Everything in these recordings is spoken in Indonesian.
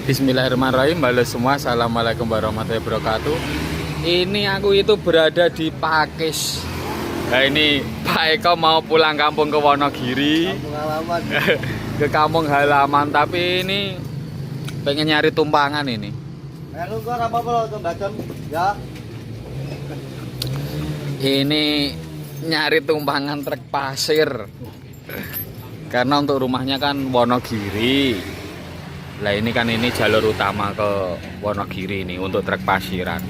Bismillahirrahmanirrahim. Halo semua, assalamualaikum warahmatullahi wabarakatuh. Ini aku itu berada di Pakis. Nah ini Pak Eko mau pulang kampung ke Wonogiri, Kampung halaman. ke kampung halaman. Tapi ini pengen nyari tumpangan ini. Lu kok apa-apa lo tuh bacem ya. Ini nyari tumpangan truk pasir. Karena untuk rumahnya kan Wonogiri. Lah ini kan ini jalur utama ke Wonogiri ini untuk truk pasiran.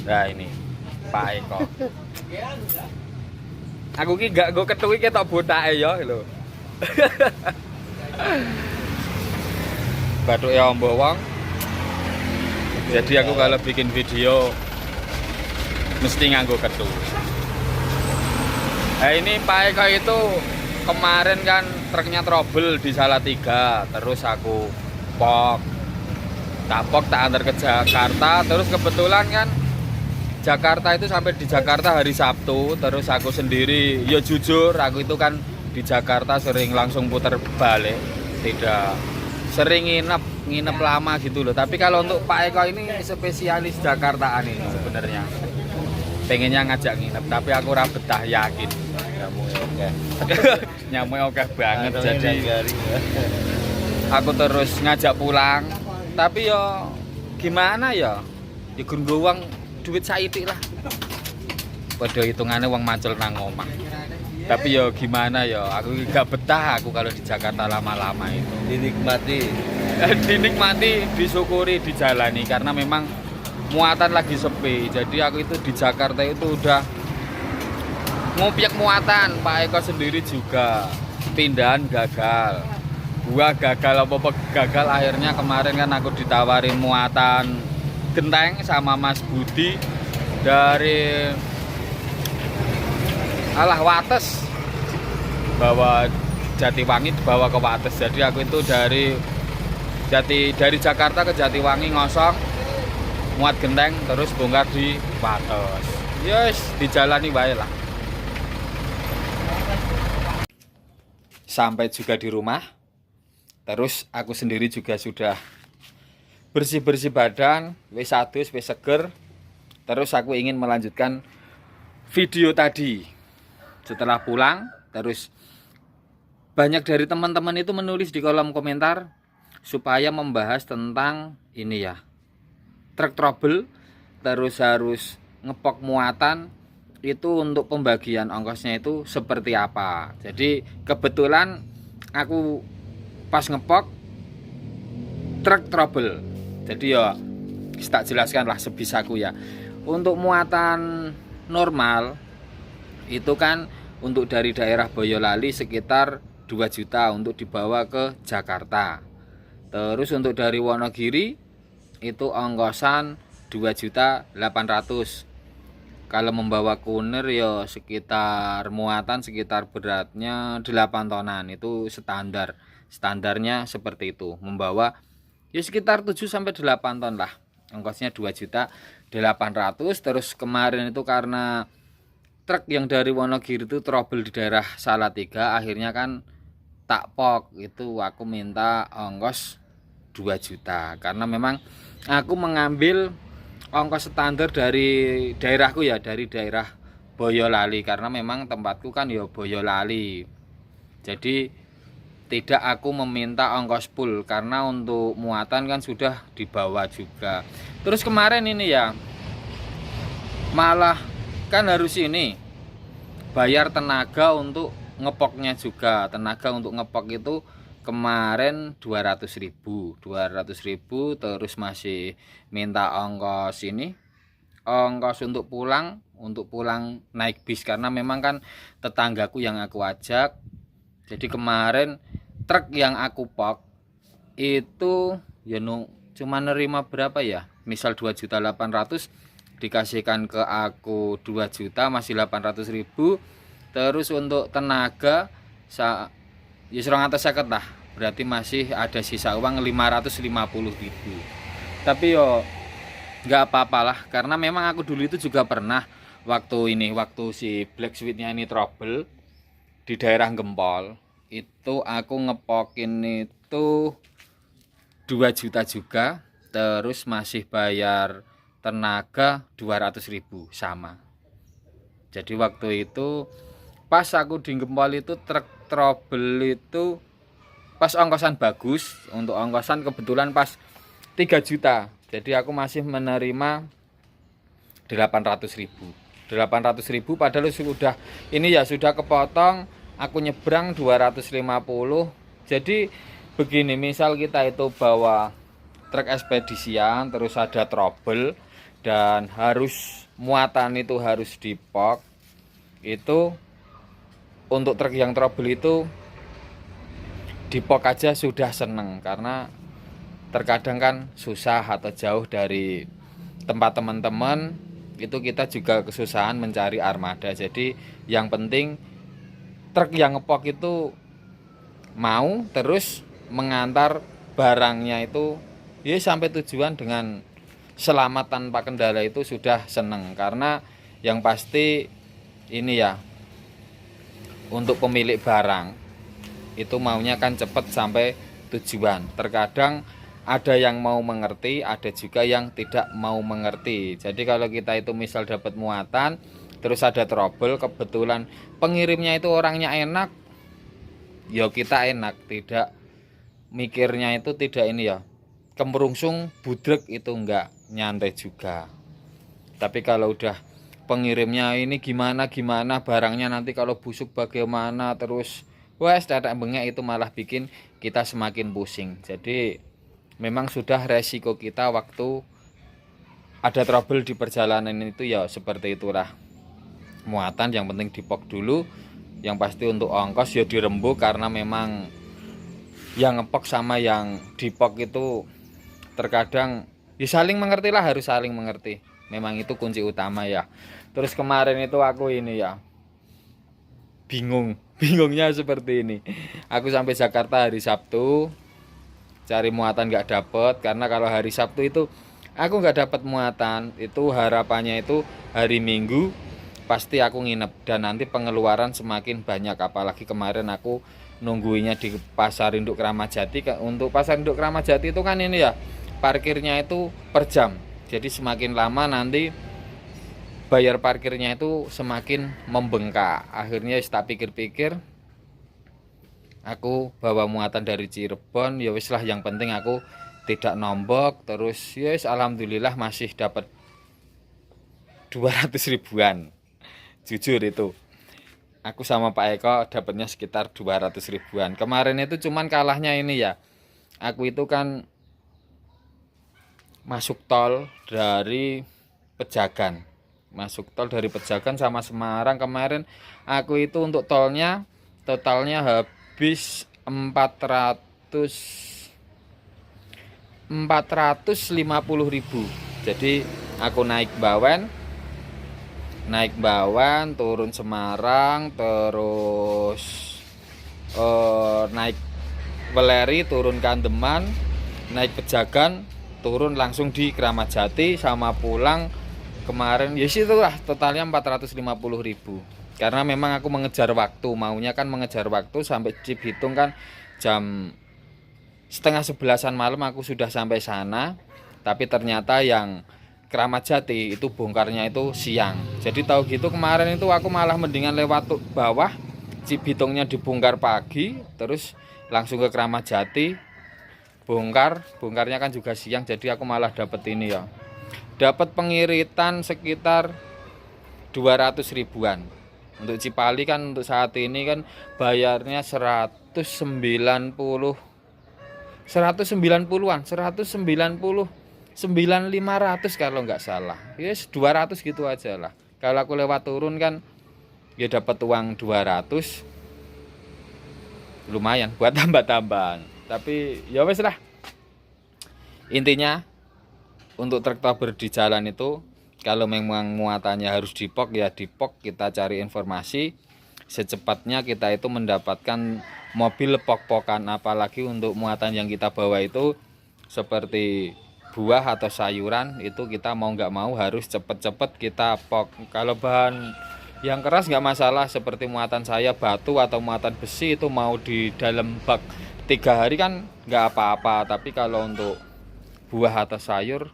Nah ini Pak Eko. Aku ki gak go kethu iki ketok botake ya lho. Bathuke ombo wong. Jadi aku kalau bikin video mesti nganggo kethu. Nah ini Pak Eko itu kemarin kan truknya trouble di Salatiga, terus aku tak antar ke Jakarta, terus kebetulan kan Jakarta itu sampai di Jakarta hari Sabtu, terus aku sendiri ya jujur aku itu kan di Jakarta sering langsung putar balik, tidak sering nginep lama gitu loh. Tapi kalau untuk Pak Eko ini spesialis Jakartaan ini sebenarnya pengennya ngajak nginep, tapi aku ora betah yakin. Nyamuk oke banget, jadi aku terus ngajak pulang. Tapi yo gimana ya? Ya gungo uang duit saithik lah. Padha hitungane wong macul nang omah. Tapi yo gimana ya? Aku gak betah aku kalau di Jakarta lama-lama itu. Dinikmati, disyukuri, dijalani karena memang muatan lagi sepi. Jadi aku itu di Jakarta itu udah ngopiak muatan. Pak Eko sendiri juga pindahan gagal, gua gagal apa gagal. Akhirnya kemarin kan aku ditawarin muatan genteng sama Mas Budi dari Wates, bawa Jatiwangi dibawa ke Wates. Jadi aku itu dari Jakarta ke Jatiwangi ngosong muat genteng terus bongkar di Wates. Yes, dijalani bae lah. Sampai juga di rumah, terus aku sendiri juga sudah bersih-bersih badan, wis adus, wis seger. Terus aku ingin melanjutkan video tadi. Setelah pulang, terus banyak dari teman-teman itu menulis di kolom komentar supaya membahas tentang ini ya, truk trouble, terus harus ngepok muatan. Itu untuk pembagian ongkosnya itu seperti apa. Jadi kebetulan aku pas ngepok truk trouble. Jadi ya tak jelaskan lah sebisaku ya. Untuk muatan normal itu kan untuk dari daerah Boyolali sekitar 2 juta untuk dibawa ke Jakarta. Terus untuk dari Wonogiri itu ongkosan 2.800.000. Kalau membawa kunir ya sekitar muatan sekitar beratnya 8 tonan itu standar. Standarnya seperti itu. Membawa ya sekitar 7 sampai 8 ton lah. Ongkosnya 2.800.000. Terus kemarin itu karena truk yang dari Wonogiri itu trouble di daerah Salatiga, akhirnya kan tak pok itu aku minta ongkos 2 juta karena memang aku mengambil ongkos standar dari daerahku ya, dari daerah Boyolali karena memang tempatku kan ya Boyolali. Jadi tidak aku meminta ongkos full karena untuk muatan kan sudah dibawa juga. Terus kemarin ini ya malah kan harus ini bayar tenaga untuk ngepoknya juga. Tenaga untuk ngepok itu kemarin 200.000 terus masih minta ongkos ini, ongkos untuk pulang naik bis karena memang kan tetanggaku yang aku ajak. Jadi kemarin truk yang aku pok itu ya cuma nerima berapa ya, misal 2.800.000 dikasihkan ke aku 2 juta masih 800.000. Terus untuk tenaga ya 250 lah, berarti masih ada sisa uang 550.000. Tapi yo nggak apa-apalah karena memang aku dulu itu juga pernah waktu si Black Sweetnya ini trouble di daerah Gempol itu aku ngepokin itu 2 juta juga, terus masih bayar tenaga 200.000 sama. Jadi waktu itu pas aku di Gempol itu truk trouble itu pas ongkosan bagus, untuk ongkosan kebetulan pas 3 juta. Jadi aku masih menerima 800.000. 800.000 padahal sudah ini ya sudah kepotong, aku nyebrang 250. Jadi begini, misal kita itu bawa truk ekspedisian terus ada trouble dan harus muatan itu harus dipok, itu untuk truk yang trouble itu dipok aja sudah seneng, karena terkadang kan susah atau jauh dari tempat teman-teman, itu kita juga kesusahan mencari armada. Jadi yang penting truk yang ngepok itu mau terus mengantar barangnya itu ya sampai tujuan dengan selamat tanpa kendala, itu sudah seneng. Karena yang pasti ini ya, untuk pemilik barang itu maunya kan cepet sampai tujuan. Terkadang ada yang mau mengerti, ada juga yang tidak mau mengerti. Jadi kalau kita itu misal dapat muatan terus ada trouble, kebetulan pengirimnya itu orangnya enak, ya kita enak, tidak mikirnya itu tidak ini ya kemerungsung budrek, itu enggak, nyantai juga. Tapi kalau udah pengirimnya ini gimana barangnya nanti kalau busuk bagaimana, terus wes tetek bengek, itu malah bikin kita semakin pusing. Jadi memang sudah resiko kita waktu ada trouble di perjalanan itu ya seperti itulah. Muatan yang penting dipok dulu, yang pasti untuk ongkos ya dirembuk, karena memang yang ngepok sama yang dipok itu terkadang ya saling mengerti lah, harus saling mengerti. Memang itu kunci utama ya. Terus kemarin itu aku ini ya bingungnya seperti ini. Aku sampai Jakarta hari Sabtu, cari muatan nggak dapet, karena kalau hari Sabtu itu aku nggak dapat muatan, itu harapannya itu hari Minggu pasti aku nginep dan nanti pengeluaran semakin banyak. Apalagi kemarin aku nungguinya di Pasar Induk Kramat Jati. Untuk Pasar Induk Kramat Jati itu kan ini ya parkirnya itu per jam, jadi semakin lama nanti bayar parkirnya itu semakin membengkak. Akhirnya tak pikir-pikir, aku bawa muatan dari Cirebon, ya wis lah, yang penting aku tidak nombok. Terus yes, alhamdulillah masih dapat 200 ribuan. Jujur itu aku sama Pak Eko dapatnya sekitar 200 ribuan. Kemarin itu cuman kalahnya ini ya, aku itu kan masuk tol dari Pejagan, sama Semarang. Kemarin aku itu untuk tolnya totalnya habis 450.000. Jadi aku naik Bawen turun Semarang, terus naik Weleri turun Kandeman, naik Pejagan turun langsung di Kramat Jati, sama pulang kemarin ya itulah totalnya 450.000. Karena memang aku mengejar waktu, maunya kan mengejar waktu sampai Cibitung kan jam setengah 11-an malam aku sudah sampai sana. Tapi ternyata yang Kramat Jati itu bongkarnya itu siang. Jadi tahu gitu kemarin itu aku malah mendingan lewat bawah, Cibitungnya dibongkar pagi, terus langsung ke Kramat Jati, bongkarnya kan juga siang. Jadi aku malah dapat ini ya, dapat pengiritan sekitar 200 ribuan. Untuk Cipali kan untuk saat ini kan bayarnya 190-an, 190-190-9.500 kalau nggak salah. Yes, 200 gitu aja lah. Kalau aku lewat turun kan ya dapat uang 200, lumayan buat tambah-tambahan. Tapi ya wes lah, intinya untuk truk di jalan itu kalau memang muatannya harus dipok ya dipok. Kita cari informasi secepatnya, kita itu mendapatkan mobil pok-pokan. Apalagi untuk muatan yang kita bawa itu seperti buah atau sayuran, itu kita mau nggak mau harus cepet-cepet kita pok. Kalau bahan yang keras nggak masalah, seperti muatan saya batu atau muatan besi, itu mau di dalam bak 3 hari kan nggak apa-apa, tapi kalau untuk buah atau sayur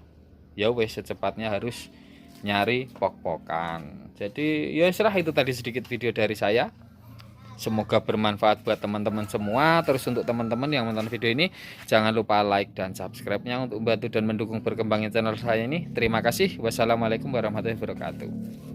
ya wes secepatnya harus nyari pok-pokan. Jadi ya serah, itu tadi sedikit video dari saya. Semoga bermanfaat buat teman-teman semua. Terus untuk teman-teman yang menonton video ini, jangan lupa like dan subscribe-nya untuk membantu dan mendukung berkembangnya channel saya ini. Terima kasih. Wassalamualaikum warahmatullahi wabarakatuh.